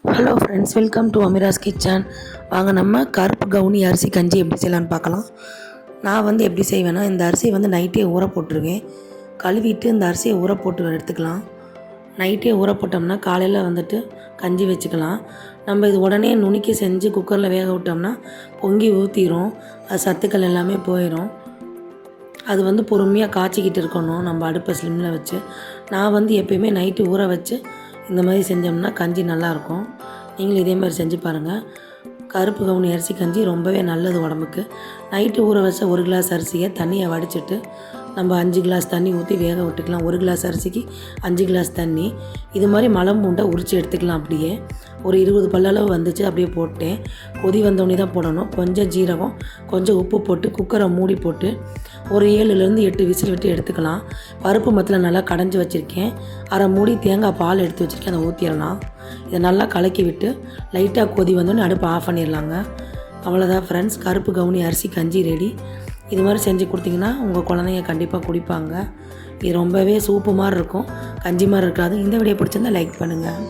Hello friends, welcome to Amira's kitchen. வாங்க நம்ம கருப்பு கவுனி அரிசி கஞ்சி எப்படி செய்யலான்னு பார்க்கலாம். நான் எப்படி செய்வேன்னா, இந்த அரிசியை நைட்டே ஊற போட்டுருவேன். கழுவிட்டு இந்த அரிசியை ஊற போட்டு எடுத்துக்கலாம். நைட்டே ஊற போட்டோம்னா காலையில் கஞ்சி வச்சுக்கலாம். நம்ம இது உடனே நுணுக்கி செஞ்சு குக்கரில் வேக விட்டோம்னா பொங்கி ஊற்றிடும். அது சத்துக்கள் எல்லாமே போயிடும். அது பொறுமையாக காய்ச்சிக்கிட்டு இருக்கணும், நம்ம அடுப்பை ஸ்லிம்மில் வச்சு. நான் எப்போயுமே நைட்டு ஊற வச்சு இந்த மாதிரி செஞ்சோம்னா கஞ்சி நல்லாயிருக்கும். நீங்களும் இதே மாதிரி செஞ்சு பாருங்கள். கருப்பு கவுனி அரிசி கஞ்சி ரொம்பவே நல்லது உடம்புக்கு. நைட்டு ஊற வச்ச 1 கிளாஸ் அரிசியை தண்ணியை வடிச்சிட்டு நம்ம 5 கிளாஸ் தண்ணி ஊற்றி வேக விட்டுக்கலாம். 1 கிளாஸ் அரிசிக்கு 5 கிளாஸ் தண்ணி. இது மாதிரி மலம் பூண்டை உரித்து எடுத்துக்கலாம். அப்படியே ஒரு 20 பல்லளவு வந்துச்சு, அப்படியே போட்டேன். கொதி வந்தோடனே தான் போடணும். கொஞ்சம் ஜீரகம், கொஞ்சம் உப்பு போட்டு குக்கரை மூடி போட்டு ஒரு 7லேருந்து 8 விசில் விட்டு எடுத்துக்கலாம். பருப்பு மத்தில் நல்லா கடைஞ்சி வச்சுருக்கேன். அரை மூடி தேங்காய் பால் எடுத்து வச்சுருக்கேன், அதை ஊற்றிடலாம். இதை நல்லா கலக்கி விட்டு லைட்டாக கொதி வந்தோடனே அடுப்பை ஆஃப் பண்ணிடலாங்க. அவ்வளோதான் ஃப்ரெண்ட்ஸ், கருப்பு கவுனி அரிசி கஞ்சி ரெடி. இது மாதிரி செஞ்சு கொடுத்தீங்கன்னா உங்கள் குழந்தைங்க கண்டிப்பாக குடிப்பாங்க. இது ரொம்பவே சூப்பு மாதிரி இருக்கும், கஞ்சி மாதிரி இருக்காது. இந்த வீடியோ பிடிச்சிருந்தால் லைக் பண்ணுங்கள்.